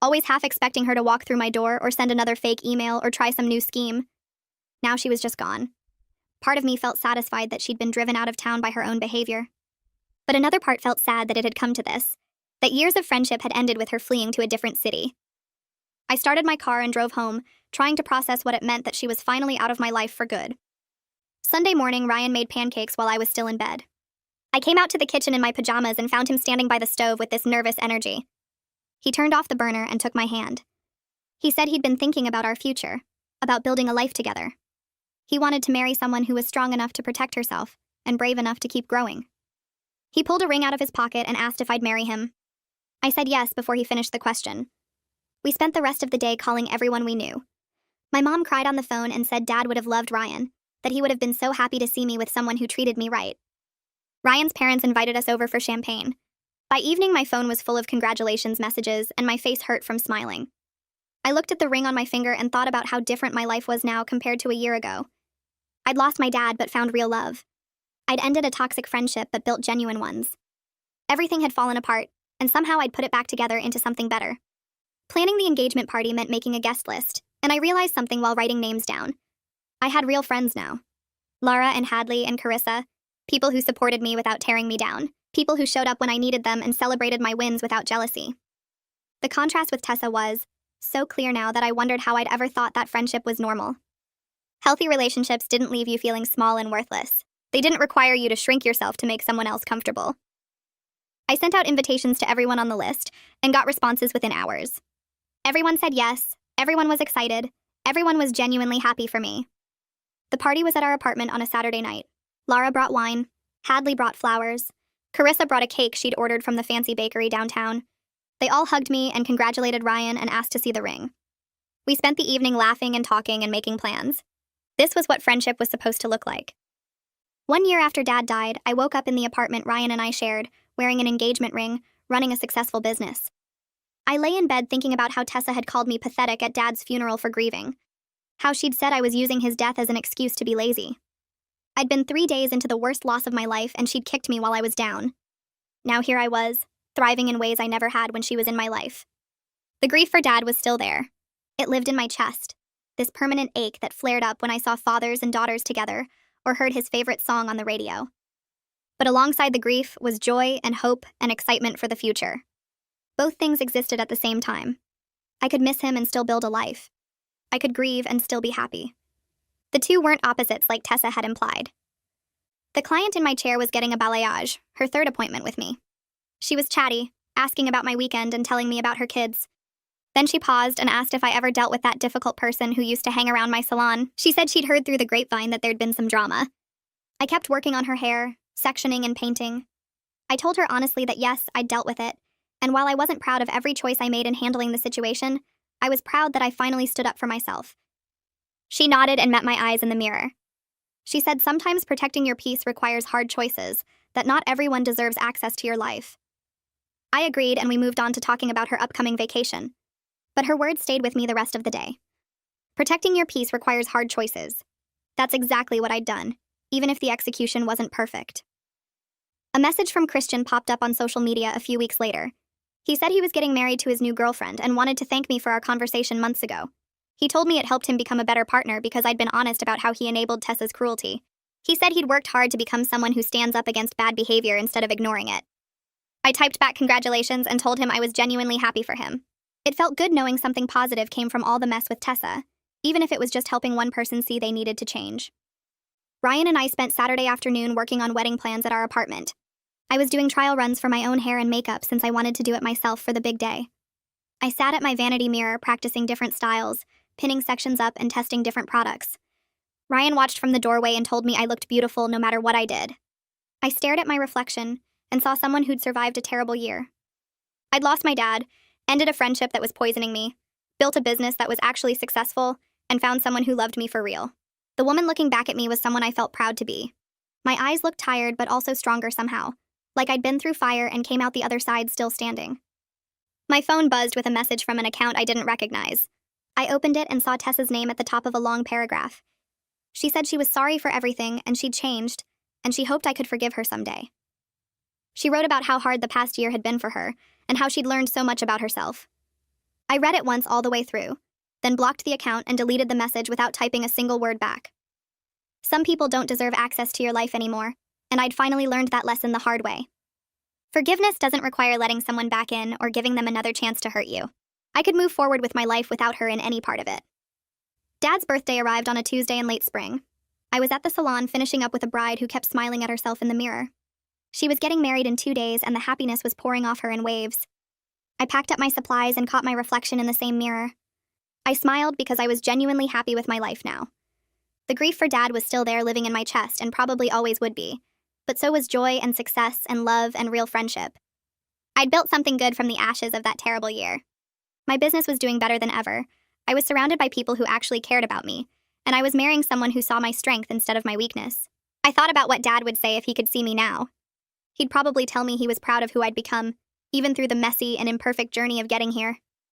always half expecting her to walk through my door or send another fake email or try some new scheme. Now she was just gone. Part of me felt satisfied that she'd been driven out of town by her own behavior. But another part felt sad that it had come to this, that years of friendship had ended with her fleeing to a different city. I started my car and drove home, trying to process what it meant that she was finally out of my life for good. Sunday morning, Ryan made pancakes while I was still in bed. I came out to the kitchen in my pajamas and found him standing by the stove with this nervous energy. He turned off the burner and took my hand. He said he'd been thinking about our future, about building a life together. He wanted to marry someone who was strong enough to protect herself and brave enough to keep growing. He pulled a ring out of his pocket and asked if I'd marry him. I said yes before he finished the question. We spent the rest of the day calling everyone we knew. My mom cried on the phone and said Dad would have loved Ryan, that he would have been so happy to see me with someone who treated me right. Ryan's parents invited us over for champagne. By evening, my phone was full of congratulations messages, and my face hurt from smiling. I looked at the ring on my finger and thought about how different my life was now compared to a year ago. I'd lost my dad but found real love. I'd ended a toxic friendship but built genuine ones. Everything had fallen apart, and somehow I'd put it back together into something better. Planning the engagement party meant making a guest list, and I realized something while writing names down. I had real friends now. Lara and Hadley and Carissa, people who supported me without tearing me down, people who showed up when I needed them and celebrated my wins without jealousy. The contrast with Tessa was so clear now that I wondered how I'd ever thought that friendship was normal. Healthy relationships didn't leave you feeling small and worthless. They didn't require you to shrink yourself to make someone else comfortable. I sent out invitations to everyone on the list and got responses within hours. Everyone said yes, everyone was excited, everyone was genuinely happy for me. The party was at our apartment on a Saturday night. Lara brought wine, Hadley brought flowers, Carissa brought a cake she'd ordered from the fancy bakery downtown. They all hugged me and congratulated Ryan and asked to see the ring. We spent the evening laughing and talking and making plans. This was what friendship was supposed to look like. 1 year after Dad died, I woke up in the apartment Ryan and I shared, wearing an engagement ring, running a successful business. I lay in bed thinking about how Tessa had called me pathetic at Dad's funeral for grieving, how she'd said I was using his death as an excuse to be lazy. I'd been 3 days into the worst loss of my life and she'd kicked me while I was down. Now here I was, thriving in ways I never had when she was in my life. The grief for Dad was still there. It lived in my chest, this permanent ache that flared up when I saw fathers and daughters together or heard his favorite song on the radio. But alongside the grief was joy and hope and excitement for the future. Both things existed at the same time. I could miss him and still build a life. I could grieve and still be happy. The two weren't opposites like Tessa had implied. The client in my chair was getting a balayage, her third appointment with me. She was chatty, asking about my weekend and telling me about her kids. Then she paused and asked if I ever dealt with that difficult person who used to hang around my salon. She said she'd heard through the grapevine that there'd been some drama. I kept working on her hair, sectioning and painting. I told her honestly that yes, I'd dealt with it, and while I wasn't proud of every choice I made in handling the situation, I was proud that I finally stood up for myself. She nodded and met my eyes in the mirror. She said sometimes protecting your peace requires hard choices, that not everyone deserves access to your life. I agreed and we moved on to talking about her upcoming vacation. But her words stayed with me the rest of the day. Protecting your peace requires hard choices. That's exactly what I'd done, even if the execution wasn't perfect. A message from Christian popped up on social media a few weeks later. He said he was getting married to his new girlfriend and wanted to thank me for our conversation months ago. He told me it helped him become a better partner because I'd been honest about how he enabled Tessa's cruelty. He said he'd worked hard to become someone who stands up against bad behavior instead of ignoring it. I typed back congratulations and told him I was genuinely happy for him. It felt good knowing something positive came from all the mess with Tessa, even if it was just helping one person see they needed to change. Ryan and I spent Saturday afternoon working on wedding plans at our apartment. I was doing trial runs for my own hair and makeup since I wanted to do it myself for the big day. I sat at my vanity mirror practicing different styles, pinning sections up and testing different products. Ryan watched from the doorway and told me I looked beautiful no matter what I did. I stared at my reflection and saw someone who'd survived a terrible year. I'd lost my dad, ended a friendship that was poisoning me, built a business that was actually successful, and found someone who loved me for real. The woman looking back at me was someone I felt proud to be. My eyes looked tired but also stronger somehow, like I'd been through fire and came out the other side still standing. My phone buzzed with a message from an account I didn't recognize. I opened it and saw Tessa's name at the top of a long paragraph. She said she was sorry for everything and she'd changed, and she hoped I could forgive her someday. She wrote about how hard the past year had been for her, and how she'd learned so much about herself. I read it once all the way through, then blocked the account and deleted the message without typing a single word back. Some people don't deserve access to your life anymore, and I'd finally learned that lesson the hard way. Forgiveness doesn't require letting someone back in or giving them another chance to hurt you. I could move forward with my life without her in any part of it. Dad's birthday arrived on a Tuesday in late spring. I was at the salon finishing up with a bride who kept smiling at herself in the mirror. She was getting married in 2 days and the happiness was pouring off her in waves. I packed up my supplies and caught my reflection in the same mirror. I smiled because I was genuinely happy with my life now. The grief for Dad was still there living in my chest and probably always would be, but so was joy and success and love and real friendship. I'd built something good from the ashes of that terrible year. My business was doing better than ever. I was surrounded by people who actually cared about me, and I was marrying someone who saw my strength instead of my weakness. I thought about what Dad would say if he could see me now. He'd probably tell me he was proud of who I'd become, even through the messy and imperfect journey of getting here.